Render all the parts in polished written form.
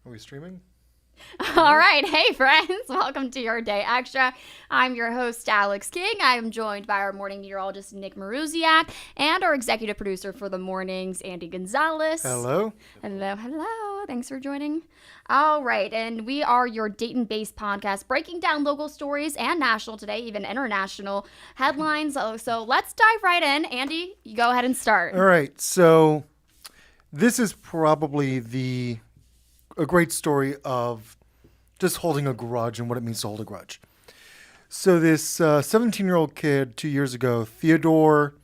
Are we streaming? All right. Hey, friends. Welcome to Your Day Extra. I'm your host, Alex King. I am joined by our morning meteorologist, Nick Marusiak, and our executive producer for the mornings, Andy Gonzalez. Hello. Hello. Thanks for joining. All right. And we are your Dayton-based podcast breaking down local stories and national today, even international headlines. So let's dive right in. Andy, you go ahead and start. All right. So this is probably a great story of just holding a grudge and what it means to hold a grudge. So this 17-year-old kid 2 years ago, Theodore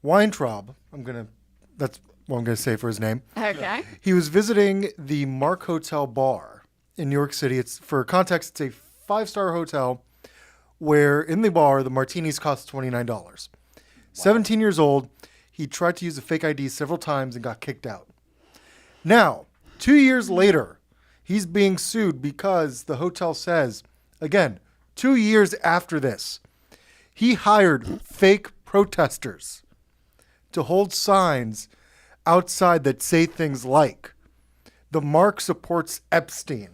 Weintraub, that's what I'm going to say for his name. Okay. He was visiting the Mark Hotel bar in New York City. It's, for context, it's a 5-star hotel where in the bar, the martinis cost $29. Wow. 17 years old, he tried to use a fake ID several times and got kicked out. Now, 2 years later, he's being sued because the hotel says, again, 2 years after this, he hired fake protesters to hold signs outside that say things like, "The Mark supports Epstein.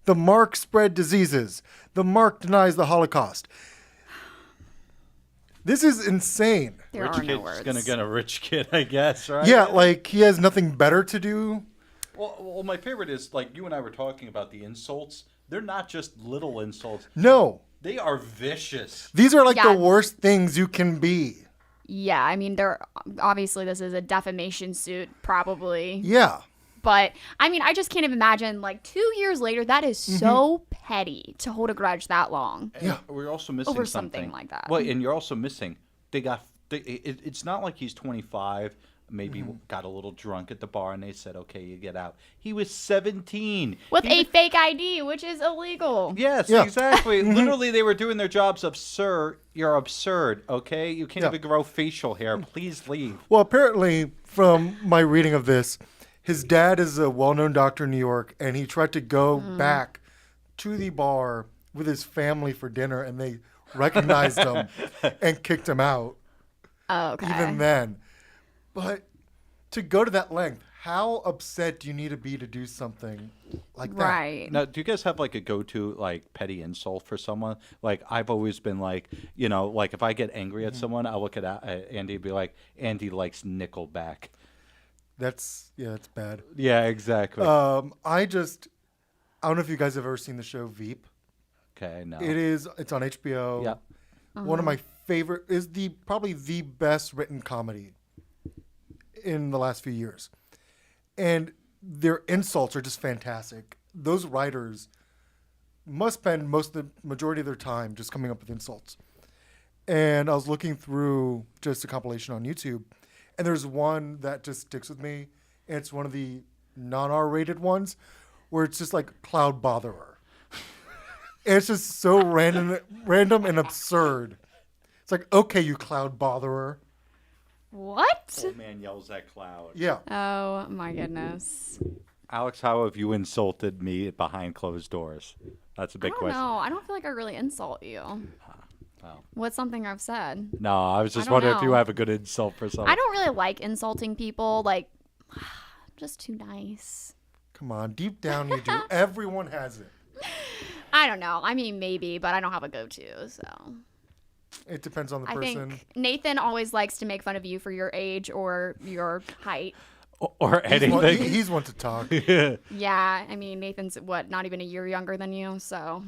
The Mark spread diseases. The Mark denies the Holocaust." This is insane. There Rich are no kid's words. gonna get a rich kid, I guess, right? Yeah, like he has nothing better to do. Well, my favorite is, like, you and I were talking about the insults. They're not just little insults. No. They are vicious. These are like Yeah. the worst things you can be. Yeah, I mean, obviously this is a defamation suit, probably. Yeah. But I mean, I just can't even imagine. Like 2 years later, that is so petty to hold a grudge that long. Yeah. We're also missing Over something like that. Well, and you're also missing. It's not like he's 25. Maybe got a little drunk at the bar, and they said, "Okay, you get out." He was 17 With a fake ID, which is illegal. Yes, Yeah. exactly. Literally, they were doing their jobs of, "Sir, you're absurd. Okay, you can't Yeah. even grow facial hair. Please leave." Well, apparently, from my reading of this, his dad is a well-known doctor in New York, and he tried to go back to the bar with his family for dinner, and they recognized him and kicked him out. Okay. Even then. But to go to that length, how upset do you need to be to do something like that? Right. Now, do you guys have like a go-to like petty insult for someone? Like I've always been like, like if I get angry at someone, I'll look at Andy and be like, "Andy likes Nickelback." That's bad. Yeah, exactly. I don't know if you guys have ever seen the show Veep. Okay, no. It's on HBO. Yeah. One of my favorite is probably the best written comedy in the last few years. And their insults are just fantastic. Those writers must spend the majority of their time just coming up with insults. And I was looking through just a compilation on YouTube, and there's one that just sticks with me, and it's one of the non-R-rated ones where it's just like cloud botherer. And it's just so random and absurd. It's like, okay, you cloud botherer. What? Old man yells at cloud. Yeah. Oh my goodness. Alex, how have you insulted me behind closed doors? That's a I big don't question. know. I don't feel like I really insult you. Well. What's something I've said? No, I was just don't wondering if you know. have a good insult for someone. I don't really like insulting people. Like, just too nice. Come on, deep down you do. Everyone has it. I don't know. I mean, maybe, but I don't have a go-to, so. It depends on the I person. think Nathan always likes to make fun of you for your age or your height. Or He's one, anything. he's one to talk. Yeah, I mean, Nathan's, not even a year younger than you, so.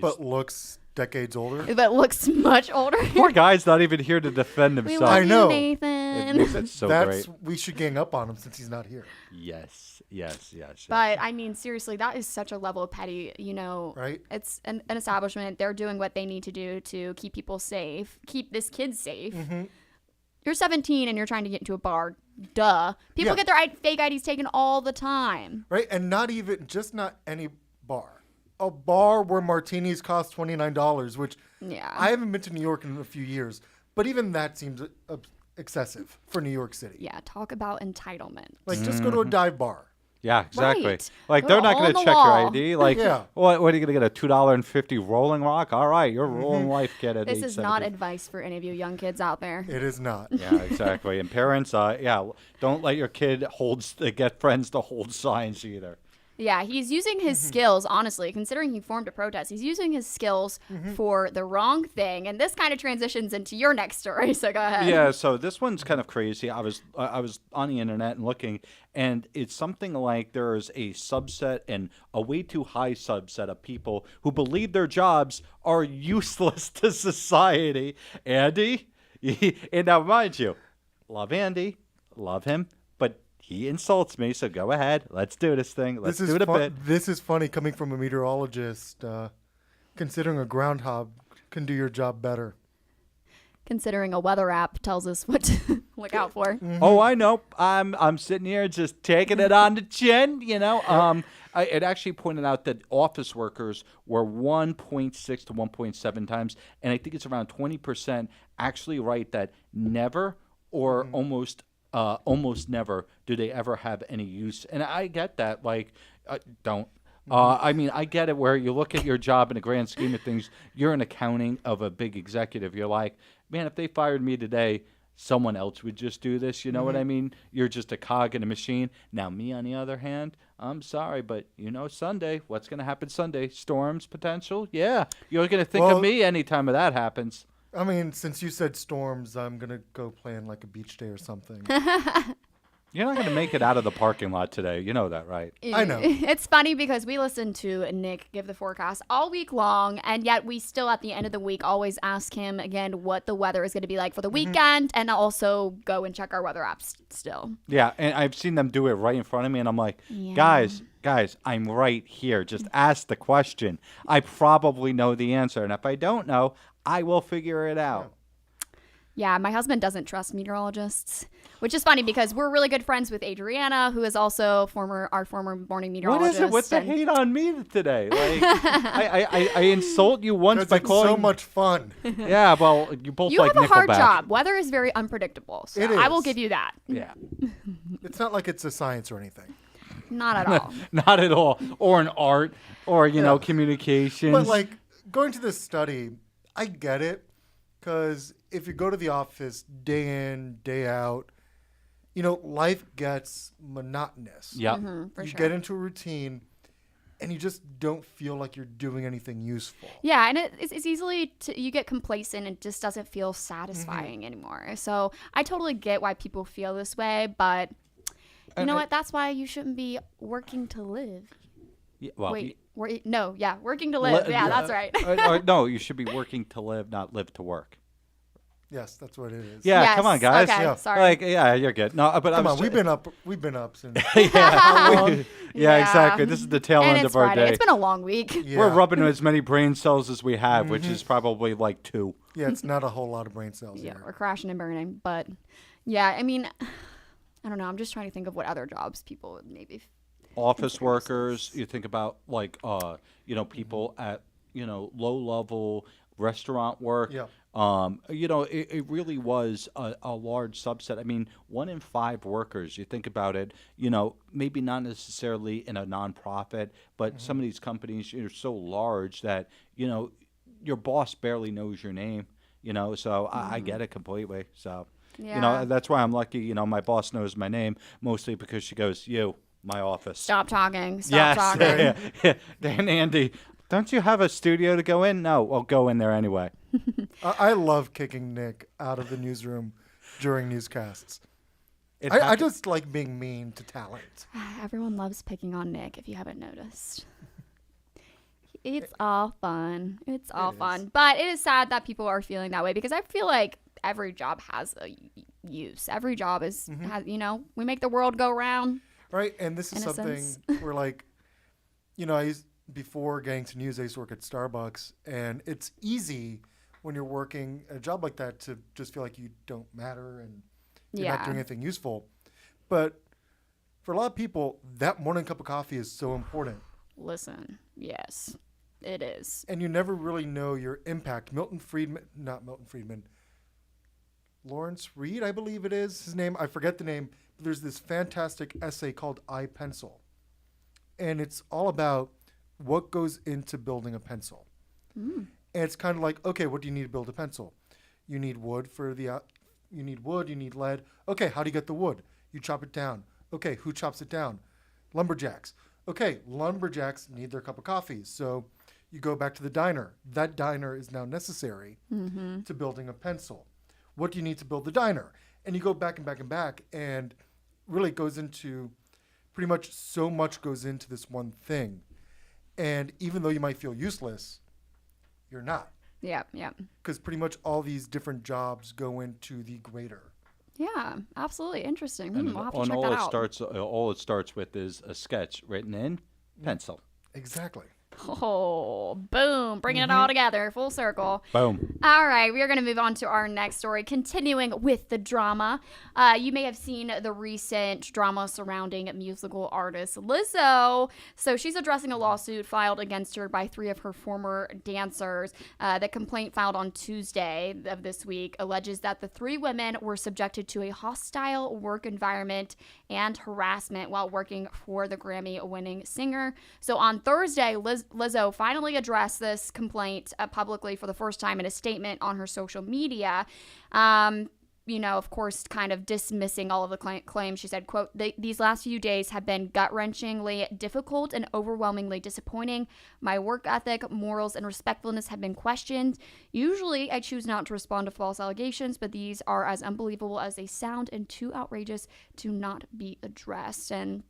But looks decades older. But looks much older. Poor guy's not even here to defend We himself. love I know. you, It Nathan. makes it so That's great. we should gang up on him since he's not here. Yes. But, I mean, seriously, that is such a level of petty, Right. It's an establishment. They're doing what they need to do to keep people safe, keep this kid safe. Mm-hmm. You're 17 and you're trying to get into a bar. Duh. People Yeah. get their fake IDs taken all the time. Right, and not any bar. A bar where martinis cost $29, which Yeah. I haven't been to New York in a few years, but even that seems excessive for New York City. Yeah, talk about entitlement. Like, just go to a dive bar. Yeah, exactly. Right. Like, Put they're it not all going on to the check wall. your ID. Like, Yeah. what are you going to get, a $2.50 Rolling Rock? All right, you're rolling life, kid, at This age is not 17. advice for any of you young kids out there. It is not. Yeah, exactly. And parents, don't let your kid get friends to hold signs either. Yeah, he's using his skills, honestly, considering he formed a protest. He's using his skills for the wrong thing. And this kind of transitions into your next story, so go ahead. Yeah, so this one's kind of crazy. I was on the internet and looking, and it's something like there's a subset and a way too high subset of people who believe their jobs are useless to society. Andy, and now mind you, love Andy, love him, but he insults me. So go ahead, let's do this thing. Let's do it a bit. This is funny coming from a meteorologist. Considering a groundhog can do your job better. Considering a weather app tells us what to look out for. Oh, I know. I'm sitting here just taking it on the chin, you know. It actually pointed out that office workers were 1.6 to 1.7 times, and I think it's around 20% actually write that never or almost never do they ever have any use. And I get that. Like, don't. I mean, I get it where you look at your job in the grand scheme of things, you're an accounting of a big executive. You're like, man, if they fired me today, someone else would just do this. You know what I mean? You're just a cog in a machine. Now, me, on the other hand, I'm sorry, but Sunday, what's going to happen Sunday? Storms potential? Yeah. You're going to think of me anytime that happens. I mean, since you said storms, I'm going to go play in like a beach day or something. You're not going to make it out of the parking lot today. You know that, right? I know. It's funny because we listen to Nick give the forecast all week long, and yet we still, at the end of the week, always ask him again what the weather is going to be like for the weekend, and also go and check our weather apps still. Yeah, and I've seen them do it right in front of me, and I'm like, Yeah. guys, I'm right here. Just ask the question. I probably know the answer, and if I don't know, I will figure it out. Yeah, my husband doesn't trust meteorologists, which is funny because we're really good friends with Adriana, who is also our former morning What meteorologist. is it? What's the hate on me today? Like, I insult you once by It's calling. so much fun. Yeah, well, you both You like have a hard Nickelback. job. Weather is very unpredictable, so It I will is. give you that. Yeah, It's not like it's a science or anything. Not at all. not at all. Or an art, or communications. But like going to this study, I get it. Because if you go to the office day in, day out, life gets monotonous. yeah. For You sure. get into a routine, and you just don't feel like you're doing anything useful. Yeah, and it's easily you get complacent. It just doesn't feel satisfying anymore. So I totally get why people feel this way, but you know what? That's why you shouldn't be working to live. Yeah, well, Wait, working to live. Yeah, that's right. or no, you should be working to live, not live to work. Yes, that's what it is. Yeah, Yes, come on, guys. okay, Yeah. sorry. Like, yeah, you're good. No, but Come I'm on, we've been up since. yeah, Yeah. exactly. This is the tail And end it's of our Friday. day. It's been a long week. Yeah. We're rubbing as many brain cells as we have, which is probably like 2. Yeah, it's not a whole lot of brain cells. Yeah, here. we're crashing and burning. But yeah, I mean, I don't know. I'm just trying to think of what other jobs people would maybe. Office workers. You think about like people at low level restaurant work. Yeah. It really was a large subset. I mean, 1 in 5 workers, you think about it, maybe not necessarily in a nonprofit, but some of these companies are so large that, your boss barely knows your name, so I get it completely. So, Yeah. that's why I'm lucky, my boss knows my name, mostly because she goes, my office. Stop talking. Stop talking. Yeah. Dan, Andy, don't you have a studio to go in? No, I'll go in there anyway. I love kicking Nick out of the newsroom during newscasts. It I happened- just like being mean to talent. Everyone loves picking on Nick, if you haven't noticed. It's all fun. It's all fun. But it is sad that people are feeling that way because I feel like every job has a use. Every job has, we make the world go round. Right? And this is In a something sense. where, like, before getting to news, I used to work at Starbucks. And it's easy when you're working a job like that to just feel like you don't matter and you're not doing anything useful. But for a lot of people, that morning cup of coffee is so important. Listen, yes, it is. And you never really know your impact. Lawrence Reed, I believe it is his name. I forget the name. But there's this fantastic essay called I, Pencil. and it's all about what goes into building a pencil. And it's kind of like, okay, what do you need to build a pencil? You need wood for the you need wood, you need lead. Okay, how do you get the wood? You chop it down. Okay, who chops it down? Lumberjacks. Okay, lumberjacks need their cup of coffee. So you go back to the diner. That diner is now necessary to building a pencil. What do you need to build the diner? And you go back and back and back, and really it goes into pretty much so much goes into this one thing. And even though you might feel useless, you're not. Yeah. Because pretty much all these different jobs go into the greater. Yeah, absolutely. Interesting. And We'll have to on check all that it out. starts, all it starts with is a sketch written in pencil. Exactly. Oh, boom. Bringing it all together, full circle. Boom. All right, we are going to move on to our next story, continuing with the drama. You may have seen the recent drama surrounding musical artist Lizzo. So she's addressing a lawsuit filed against her by 3 of her former dancers. The complaint filed on Tuesday of this week alleges that the 3 women were subjected to a hostile work environment and harassment while working for the Grammy-winning singer. So on Thursday, Lizzo finally addressed this complaint publicly for the first time in a statement on her social media. Of course, kind of dismissing all of the claims. She said, quote, "These last few days have been gut-wrenchingly difficult and overwhelmingly disappointing. My work ethic, morals, and respectfulness have been questioned. Usually, I choose not to respond to false allegations, but these are as unbelievable as they sound and too outrageous to not be addressed." And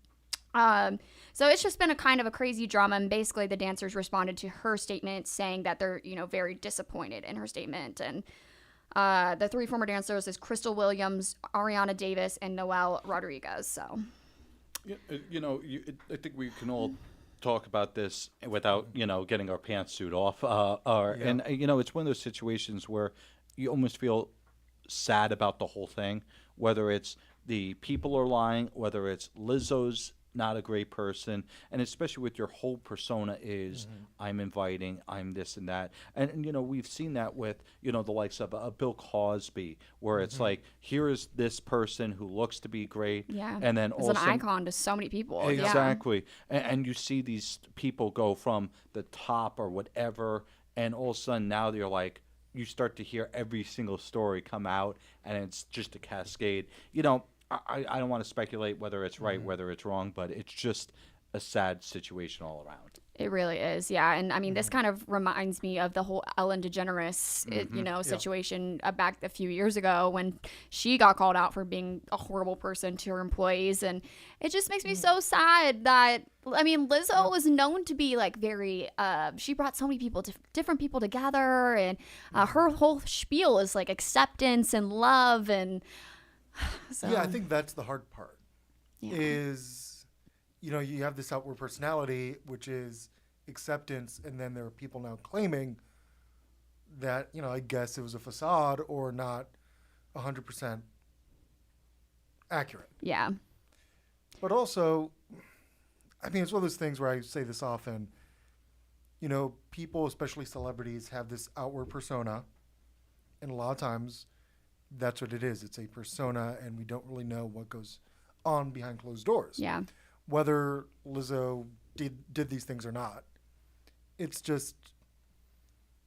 so it's just been a kind of a crazy drama, and basically the dancers responded to her statement saying that they're, very disappointed in her statement. And the 3 former dancers is Crystal Williams, Ariana Davis, and Noelle Rodriguez. So, I think we can all talk about this without, getting our pantsuit off. And, it's one of those situations where you almost feel sad about the whole thing, whether it's the people are lying, whether it's Lizzo's not a great person, and especially with your whole persona is I'm inviting, I'm this and that, and we've seen that with the likes of Bill Cosby, where it's like, here is this person who looks to be great, and then it's also an icon to so many people. exactly, and you see these people go from the top or whatever, and all of a sudden now you're like, you start to hear every single story come out, and it's just a cascade. I don't want to speculate whether it's right, whether it's wrong, but it's just a sad situation all around. It really is, yeah. And I mean, this kind of reminds me of the whole Ellen DeGeneres, situation back a few years ago when she got called out for being a horrible person to her employees. And it just makes me so sad that, I mean, Lizzo was known to be like very, she brought so many people, different people together. And her whole spiel is like acceptance and love. And so. Yeah, I think that's the hard part. Is, you have this outward personality, which is acceptance, and then there are people now claiming that, I guess it was a facade or not 100% accurate. Yeah. But also, I mean, it's one of those things where I say this often, people, especially celebrities, have this outward persona, and a lot of times that's what it is. It's a persona, and we don't really know what goes on behind closed doors. Yeah. Whether Lizzo did these things or not, it's just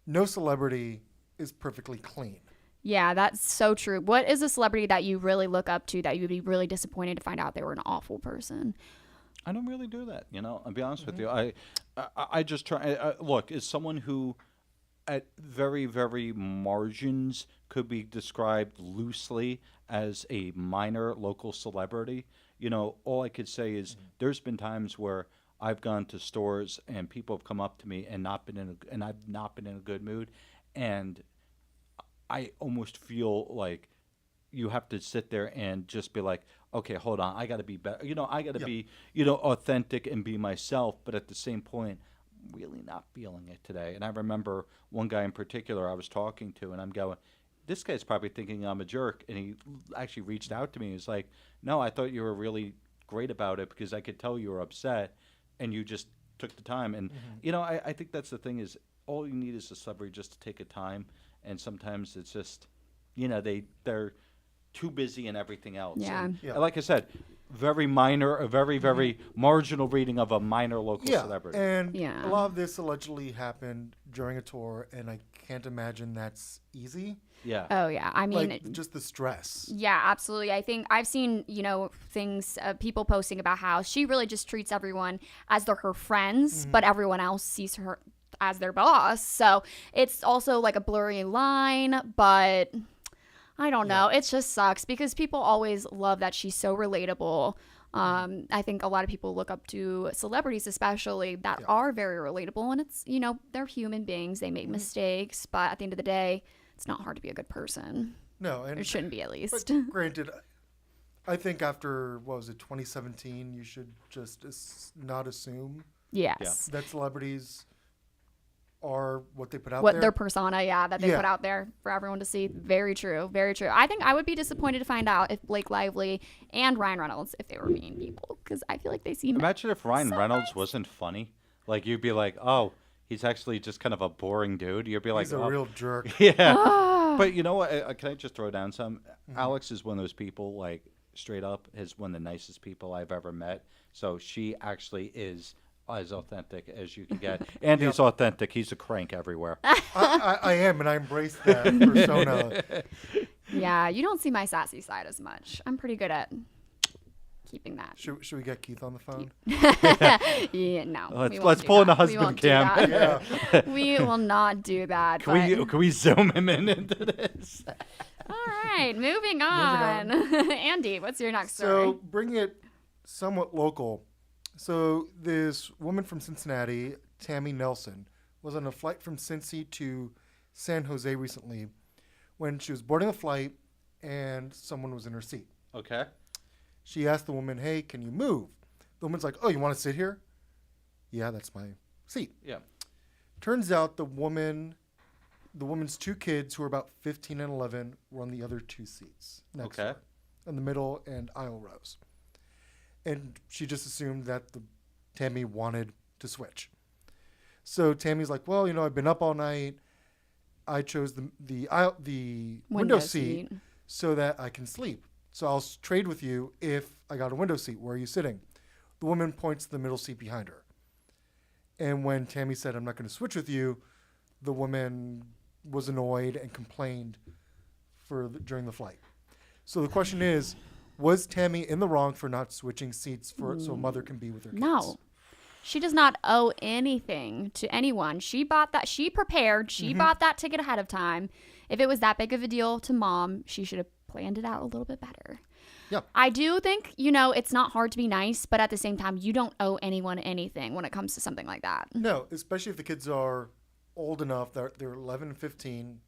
no celebrity is perfectly clean. Yeah, that's so true. What is a celebrity that you really look up to that you would be really disappointed to find out they were an awful person? I don't really do that, I'll be honest with you. I just try. Look, as someone who at very, very margins could be described loosely as a minor local celebrity, all I could say is there's been times where I've gone to stores and people have come up to me and I've not been in a good mood, and I almost feel like you have to sit there and just be like, okay, hold on, I got to be better. I got to be, authentic and be myself, but at the same point, really not feeling it today. And I remember one guy in particular I was talking to, and I'm going, this guy's probably thinking I'm a jerk. And he actually reached out to me. He's like, no, I thought you were really great about it because I could tell you were upset and you just took the time. And, I think that's the thing is all you need is a celebrity just to take a time. And sometimes it's just, they're too busy and everything else. Yeah. And like I said, very minor, a very, very marginal reading of a minor local Yeah, celebrity. and Yeah. a lot of this allegedly happened during a tour, and I can't imagine that's easy. Yeah. Oh yeah, I mean, Like, just the stress. yeah, absolutely. I think I've seen, things, people posting about how she really just treats everyone as they're her friends, but everyone else sees her as their boss. So it's also like a blurry line, but I don't know. It just sucks because people always love that she's so relatable. I think a lot of people look up to celebrities, especially that are very relatable, and it's, they're human beings. They make mistakes, but at the end of the day, it's not hard to be a good person. No, and It shouldn't be, at but least. granted, I think after, 2017, you should just not assume Yes. that celebrities are what they put out What there. their persona, that they Yeah. put out there for everyone to see. Very true. Very true. I think I would be disappointed to find out if Blake Lively and Ryan Reynolds, if they were mean people, because I feel like they seem. Imagine if Ryan so Reynolds nice. wasn't funny. Like, you'd be like, oh, he's actually just kind of a boring dude. You'd be like, He's a oh. real jerk. Yeah. But you know what? Can I just throw down some? Mm-hmm. Alex is one of those people, like, straight up, is one of the nicest people I've ever met. So she actually is as authentic as you can get. And he's authentic. He's a crank everywhere. I am, and I embrace that persona. Yeah, you don't see my sassy side as much. I'm pretty good at keeping that. Should we get Keith on the phone? Yeah, no. Let's- we won't let's do pull in that. the We husband won't do cam. that. Yeah. We will not do that. but- Can we zoom him into this? All right, moving on. Andy, what's your next So story? bring it somewhat local. So this woman from Cincinnati, Tammy Nelson, was on a flight from Cincy to San Jose recently when she was boarding a flight and someone was in her seat. Okay. She asked the woman, "Hey, can you move?" The woman's like, "Oh, you want to sit here?" "Yeah, that's my seat." Yeah. Turns out the woman's two kids, who were about 15 and 11, were on the other two seats next to Okay. her, in the middle and aisle rows. And she just assumed that Tammy wanted to switch. So Tammy's like, "Well, I've been up all night. I chose the window seat so that I can sleep. So I'll trade with you if I got a window seat. Where are you sitting?" The woman points to the middle seat behind her. And when Tammy said, "I'm not going to switch with you," the woman was annoyed and complained during the flight. So the question is, was Tammy in the wrong for not switching seats so a mother can be with her kids? No. She does not owe anything to anyone. She bought that. She prepared. She bought that ticket ahead of time. If it was that big of a deal to mom, she should have planned it out a little bit better. Yep. I do think, it's not hard to be nice, but at the same time, you don't owe anyone anything when it comes to something like that. No, especially if the kids are old enough. They're 11 and 15.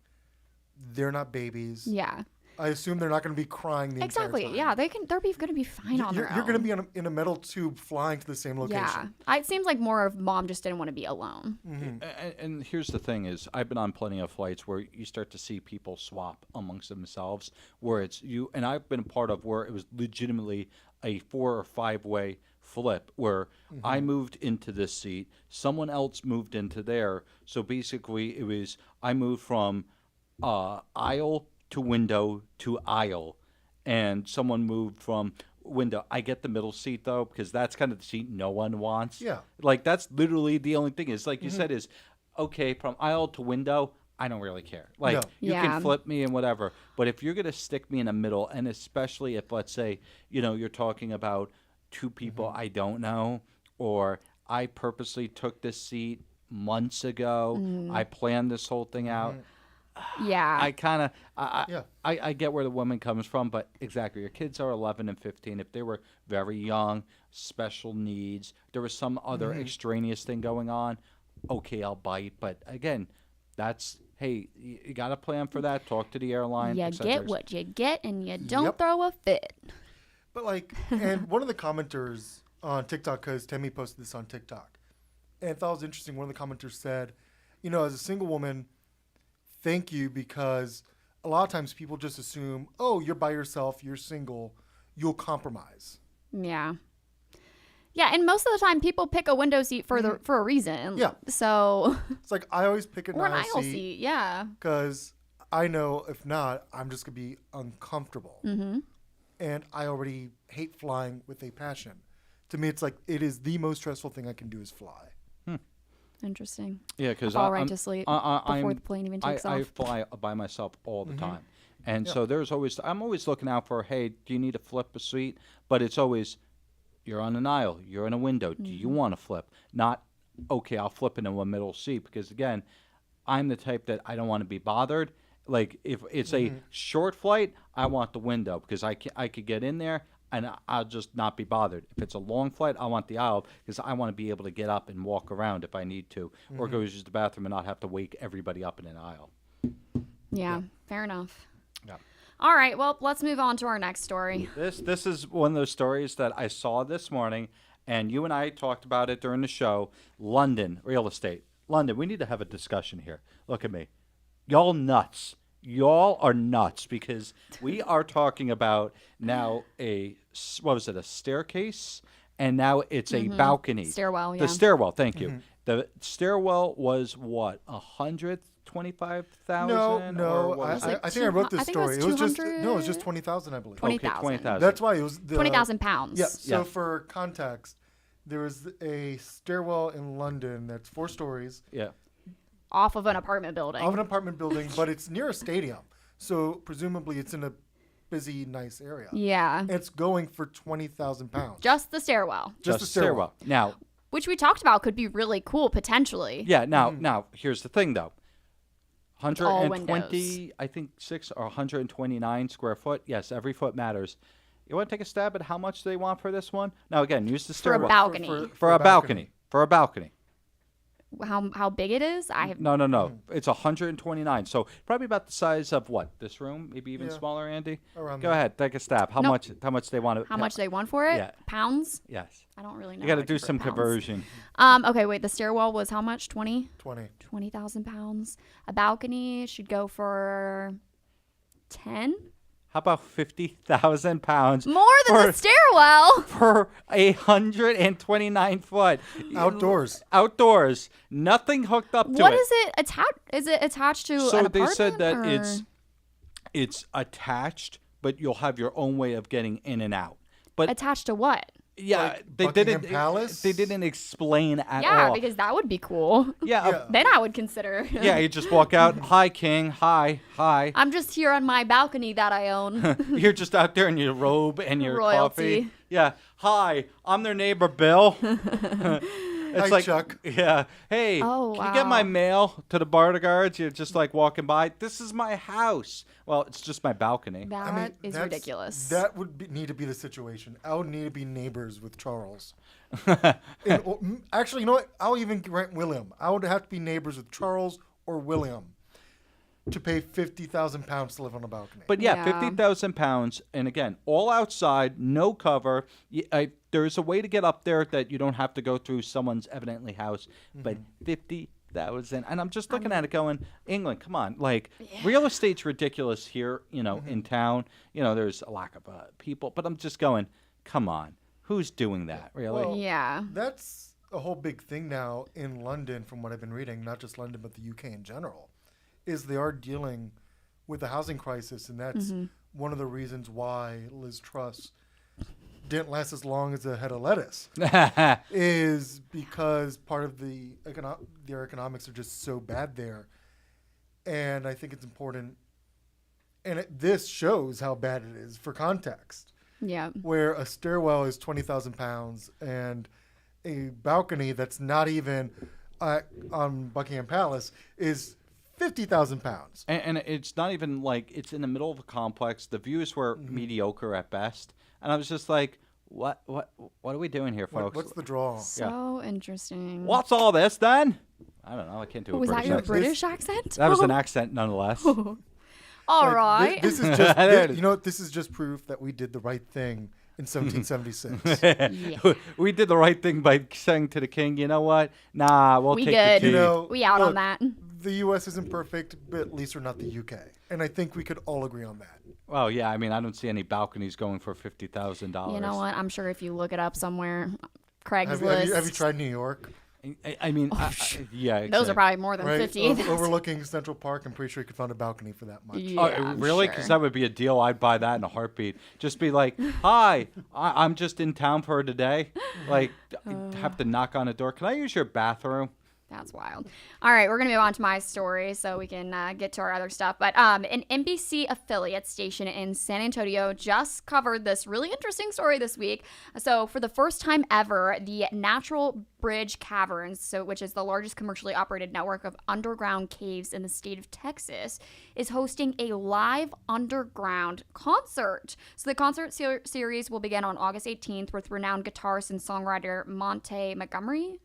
They're not babies. Yeah. I assume they're not going to be crying the Exactly. entire time. Yeah, they're going to be fine on their You're own. going to be in a metal tube flying to the same location. Yeah. It seems like more of mom just didn't want to be alone. And here's the thing is, I've been on plenty of flights where you start to see people swap amongst themselves, where it's you, and I've been a part of where it was legitimately a 4 or 5 way flip where I moved into this seat, someone else moved into there. So basically it was, I moved from aisle to window to aisle, and someone moved from window. I get the middle seat though, because that's kind of the seat no one wants. Yeah. Like, that's literally the only thing is, like you said, is okay, from aisle to window, I don't really care. Like, No. you Yeah. can flip me and whatever, but if you're going to stick me in the middle, and especially if, let's say, you're talking about two people I don't know, or I purposely took this seat months ago, I planned this whole thing out. Yeah. I kind of, Yeah. I get where the woman comes from, but exactly, your kids are 11 and 15. If they were very young, special needs, there was some other extraneous thing going on, okay, I'll bite. But again, that's, hey, you got to plan for that. Talk to the airline. you et cetera. get what you get, and you don't Yep. throw a fit. But and one of the commenters on TikTok, because Tammy posted this on TikTok, and I thought it was interesting. One of the commenters said, as a single woman, thank you, because a lot of times people just assume, oh, you're by yourself, you're single, you'll compromise. Yeah. Yeah, and most of the time people pick a window seat for a reason. Yeah. So It's like I always pick an or an aisle aisle seat seat, yeah. because I know if not, I'm just going to be uncomfortable. and I already hate flying with a passion. To me, it's like it is the most stressful thing I can do is fly. Interesting. Yeah, because Fall right to sleep before the plane even takes I off. fly by myself all the time, and so I'm always looking out for, hey, do you need to flip a seat? But it's always, you're on an aisle, you're in a window. Do you want to flip? Not, okay, I'll flip into a middle seat, because again, I'm the type that I don't want to be bothered. Like if it's a short flight, I want the window because I could get in there and I'll just not be bothered. If it's a long flight, I want the aisle because I want to be able to get up and walk around if I need to, or go use the bathroom and not have to wake everybody up in an aisle. Yeah, fair enough. Yeah. All right, well, let's move on to our next story. This is one of those stories that I saw this morning, and you and I talked about it during the show. London real estate. London, we need to have a discussion here. Look at me. Y'all nuts. Y'all are nuts because we are talking about now a staircase, and now it's a balcony. Stairwell, yeah. The stairwell, thank you. The stairwell was what, 125,000? No. was it I think I wrote this I think it was story. It was just 200? no, it was just 20,000, I believe. 20,000. Okay, 20,000. That's why it was 20,000 pounds. Yeah. So Yeah. for context, there was a stairwell in London that's 4 stories Yeah. Off of an apartment building. of an apartment building, but it's near a stadium. So presumably it's in a busy, nice area. Yeah. It's going for 20,000 pounds. Just the stairwell, Just the stairwell. Now, which we talked about could be really cool potentially. yeah, now here's the thing though. all 120, I think 6 or 129 square foot. Yes, every foot matters. You want to take a stab at how much they want for this one? Now again, use the For a stairwell balcony. for a balcony. For a balcony. How big it is? I have No. It's 129. So probably about the size of what? This room? Maybe even Yeah. smaller, Andy? Around Go there. ahead, take a stab. How No. much they want to how much they want for it? Yeah. Pounds? Yes. I don't really know. You got to how do convert some pounds. conversion. Okay, wait. The stairwell was how much? 20. 20,000 pounds. A balcony should go for 10. How about 50,000 pounds More than for, the stairwell. for 129 foot Outdoors. Outdoors, nothing hooked up to What it. is it attached? Is it attached to So an they apartment? said that or- it's attached, but you'll have your own way of getting in and out. But attached to what? yeah, Like they Buckingham didn't. Palace? They didn't explain at Yeah, all. because that would be cool. yeah, Yeah. Then I would consider. yeah. You just walk out. Hi, King. Hi. I'm just here on my balcony that I own. You're just out there in your robe and your Royalty. coffee. Yeah. Hi, I'm their neighbor, Bill. It's Hi, like, Chuck. Yeah. Hey, Oh, can you get my wow. mail to the bar guards? You're just like walking by. This is my house. Well, it's just my balcony. That is that's- ridiculous. That would need to be the situation. I would need to be neighbors with Charles. Actually, you know what? I'll even grant William. I would have to be neighbors with Charles or William to pay 50,000 pounds to live on a balcony. But yeah, Yeah. 50,000 pounds. And again, all outside, no cover. There's a way to get up there that you don't have to go through someone's evidently house. But 50,000. And I'm just looking at it going, England, come on. Like, real estate's ridiculous here, in town. There's a lack of people. But I'm just going, come on. Who's doing that, really? Well, yeah. That's a whole big thing now in London, from what I've been reading, not just London, but the UK in general, is they are dealing with the housing crisis. And that's one of the reasons why Liz Truss didn't last as long as a head of lettuce, is because part of their economics are just so bad there. And I think it's important. And this shows how bad it is for context. Yeah. Where a stairwell is 20,000 pounds and a balcony that's not even on Buckingham Palace is 50,000 pounds. And it's not even like it's in the middle of a complex. The views were mediocre at best. And I was just like, what are we doing here, folks? What's the draw? So interesting. What's all this then? I don't know. I can't do a Was that British your accent. British accent? That was an accent nonetheless. All Like, right. This is just, this is just proof that we did the right thing in 1776. Yeah. We did the right thing by saying to the king, you know what? Nah, we'll We take good. the You key. know, We out on look, that. The U.S. isn't perfect, but at least we're not the UK. And I think we could all agree on that. Well, yeah, I mean, I don't see any balconies going for $50,000. You know what? I'm sure if you look it up somewhere, Have Craigslist. you tried New York? I mean, yeah. Those Exactly. are probably more than Right? 50. Overlooking Central Park. I'm pretty sure you could find a balcony for that much. Yeah, Oh, really? sure. Because that would be a deal. I'd buy that in a heartbeat. Just be like, "Hi, I'm just in town for today." Like, have to knock on a door. Can I use your bathroom? That's wild. All right, we're going to move on to my story so we can get to our other stuff. But an NBC affiliate station in San Antonio just covered this really interesting story this week. So for the first time ever, the Natural Bridge Caverns, which is the largest commercially operated network of underground caves in the state of Texas, is hosting a live underground concert. So the concert series will begin on August 18th with renowned guitarist and songwriter Monte Montgomery.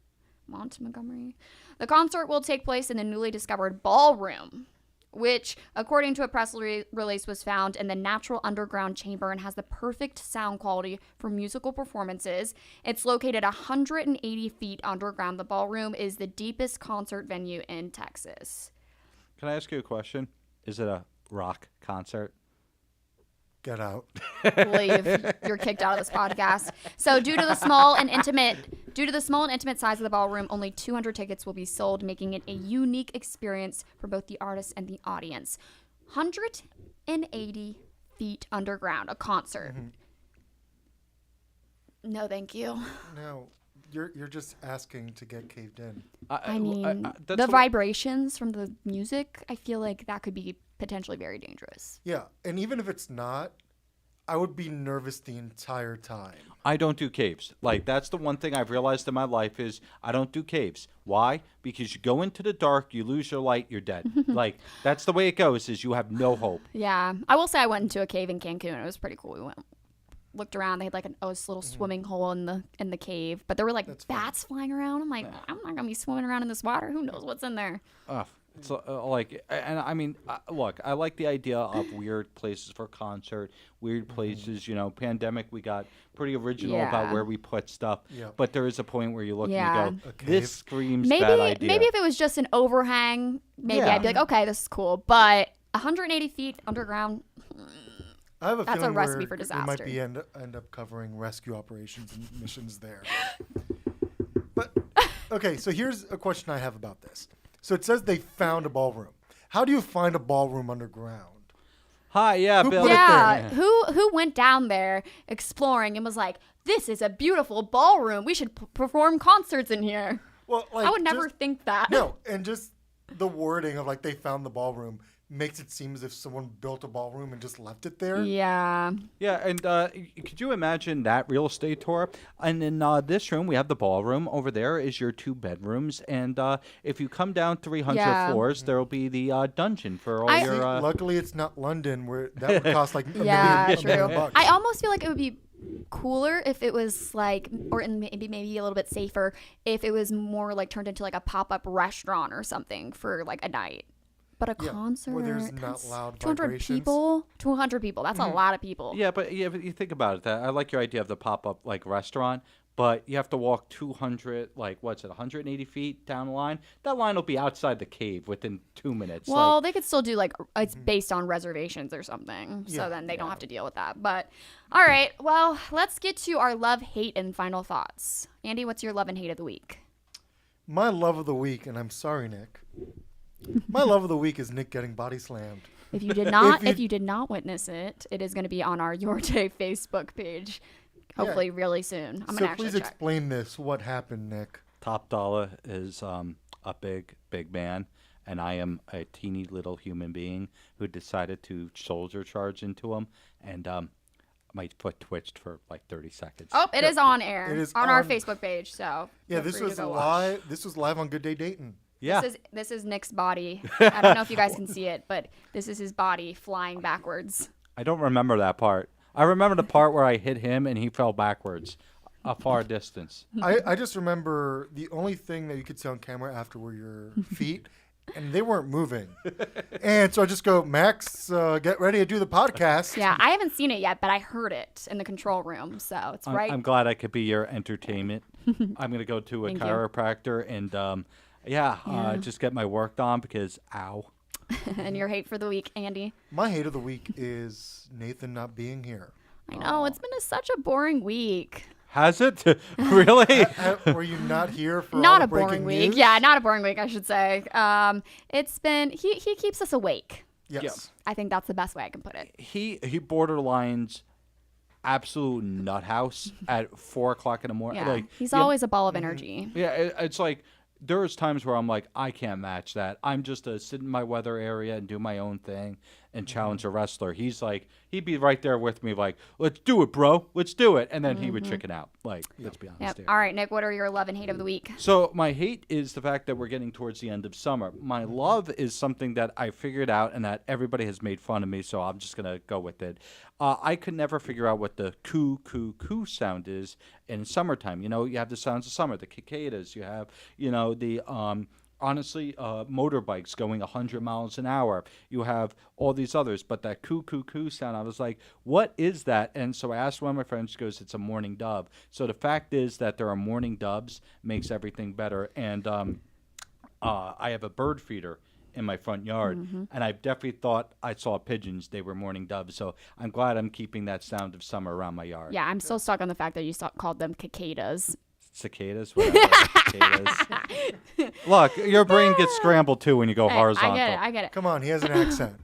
The concert will take place in the newly discovered ballroom, which, according to a press release, was found in the natural underground chamber and has the perfect sound quality for musical performances. It's located 180 feet underground. The ballroom is the deepest concert venue in Texas. Can I ask you a question? Is it a rock concert? Get out. Leave. You're kicked out of this podcast. So due to the small and intimate size of the ballroom, only 200 tickets will be sold, making it a unique experience for both the artists and the audience. 180 feet underground, a concert. No, thank you. No, you're just asking to get caved in. I mean, that's the vibrations from the music, I feel like that could be potentially very dangerous. Yeah, and even if it's not, I would be nervous the entire time. I don't do caves. Like, that's the one thing I've realized in my life is I don't do caves. Why? Because you go into the dark, you lose your light, you're dead. Like, that's the way it goes, is you have no hope. Yeah. I will say I went into a cave in Cancun. It was pretty cool. We looked around. They had like this little swimming hole in the cave, but there were like bats flying around. I'm like, I'm not gonna be swimming around in this water. Who knows what's in there? So, and I mean, look, I like the idea of weird places for concert, weird places. You know, pandemic, we got pretty original about where we put stuff. Yeah. But there is a point where you look and you go, A this cave. screams bad idea. Maybe if it was just an overhang, maybe I'd be like, okay, this is cool. But 180 feet underground. I have a That's a feeling recipe where for we disaster. might be end up covering rescue operations and missions there. But okay, so here's a question I have about this. So it says they found a ballroom. How do you find a ballroom underground? Hi, yeah, Who Bill. put it Yeah, there? who went down there exploring and was like, this is a beautiful ballroom. We should perform concerts in here. Well, like, I would never think that. No, and just the wording of like they found the ballroom makes it seem as if someone built a ballroom and just left it there. Yeah. Yeah, and could you imagine that real estate tour? And in this room, we have the ballroom. Over there is your 2 bedrooms. And if you come down 300 floors, there will be the dungeon for all I- your... Luckily, it's not London where that would cost like a Yeah, million true. bucks. I almost feel like it would be cooler if it was like, or maybe a little bit safer if it was more like turned into like a pop-up restaurant or something for like a night. But a concert, where there's not that's loud 200 vibrations. people. 200 people. That's a lot of people. Yeah, but you think about it. I like your idea of the pop-up like restaurant, but you have to walk 200, like, what's it, 180 feet down the line? That line will be outside the cave within 2 minutes. Well, like, they could still do like it's based on reservations or something, so Yeah. then they don't have to deal with that. But all right, well, let's get to our love, hate, and final thoughts. Andy, what's your love and hate of the week? My love of the week, and I'm sorry, Nick. My love of the week is Nick getting body slammed. If you did not, you- if you did not witness it, it is going to be on our Your Day Facebook page, hopefully really soon. I'm So gonna actually please check. explain this. What happened, Nick? Top Dollar is a big man, and I am a teeny little human being who decided to shoulder charge into him, and my foot twitched for like 30 seconds. Oh, it is on air. It is on our on- Facebook page. So Yeah, feel this free to was go watch. live. This was live on Good Day Dayton. Yeah. This is Nick's body. I don't know if you guys can see it, but this is his body flying backwards. I don't remember that part. I remember the part where I hit him and he fell backwards a far distance. I just remember the only thing that you could see on camera after were your feet, and they weren't moving. And so I just go, Max, get ready to do the podcast. Yeah, I haven't seen it yet, but I heard it in the control room, so it's right. I'm glad I could be your entertainment. I'm going to go to a Thank you. chiropractor and, just get my work done because, ow. And your hate for the week, Andy. My hate of the week is Nathan not being here. I know it's been such a boring week. Has it? Really? Were you not here for all Not the a boring breaking week. news? Yeah, not a boring week, I should say. It's been he keeps us awake. Yes. I think that's the best way I can put it. He borderlines absolute nut house at 4 o'clock in the morning. Yeah, Like, he's yeah, always a ball of energy. Yeah, it's like there's times where I'm like, I can't match that. I'm just a sit in my weather area and do my own thing and challenge a wrestler. He's like, he'd be right there with me, like, let's do it, bro. Let's do it. And then he would chicken out. Like, let's be honest Yep. here. All right, Nick, what are your love and hate of the week? So my hate is the fact that we're getting towards the end of summer. My love is something that I figured out and that everybody has made fun of me, so I'm just going to go with it. I could never figure out what the coo, coo, coo sound is in summertime. You know, you have the sounds of summer, the cicadas. You have, you know, the motorbikes going 100 miles an hour. You have all these others, but that coo, coo, coo sound, I was like, what is that? And so I asked one of my friends, she goes, it's a mourning dove. So the fact is that there are mourning doves makes everything better. And I have a bird feeder in my front yard, and I definitely thought I saw pigeons. They were mourning doves. So I'm glad I'm keeping that sound of summer around my yard. Yeah, I'm still stuck on the fact that you called them cicadas. Cicadas, whatever. Cicadas. Look, your brain gets scrambled too when you go Hey, horizontal. I get it. Come on, he has an accent.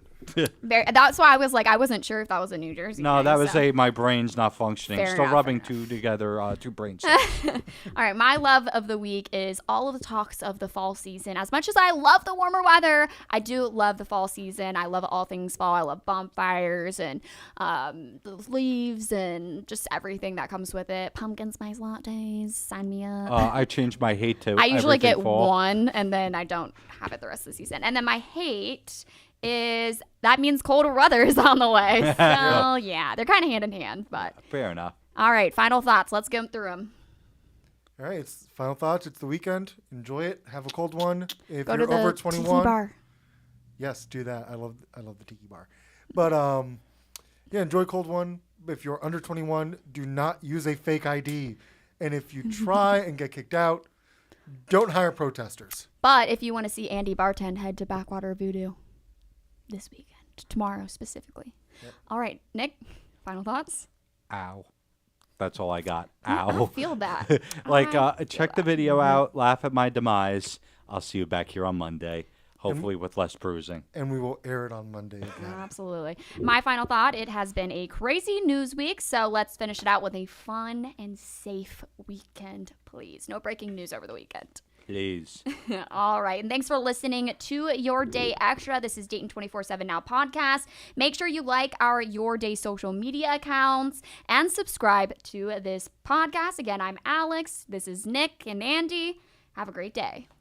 That's why I was like, I wasn't sure if that was a New Jersey No, thing, that was so. my brain's not functioning. Fair Still enough, rubbing fair two brain cells. All right, my love of the week is all of the talks of the fall season. As much as I love the warmer weather, I do love the fall season. I love all things fall. I love bonfires and the leaves and just everything that comes with it. Pumpkin spice lattes, sign me up. I changed my hate to I usually everything get fall. one, and then I don't have it the rest of the season. And then my hate is that means colder weather is on the way. So, yeah, they're kind of hand in hand. But Fair enough. all right, final thoughts. Let's go through them. All right, it's final thoughts. It's the weekend. Enjoy it. Have a cold one. If Go you're to the over tiki 21, bar. yes, do that. I love the tiki bar. But yeah, enjoy cold one. If you're under 21, do not use a fake ID. And if you try and get kicked out, don't hire protesters. But if you want to see Andy bartend, head to Backwater Voodoo this weekend, tomorrow specifically. Yep. All right, Nick, final thoughts? Ow. That's all I got. I Ow. feel that. Like, I feel check the that. video out. Laugh at my demise. I'll see you back here on Monday, hopefully with less bruising. And we will air it on Monday again. Absolutely. My final thought, it has been a crazy news week, so let's finish it out with a fun and safe weekend, please. No breaking news over the weekend. Please. All right. And thanks for listening to Your Day Extra. This is Dayton 24/7 Now podcast. Make sure you like our Your Day social media accounts and subscribe to this podcast. Again, I'm Alex. This is Nick and Andy. Have a great day.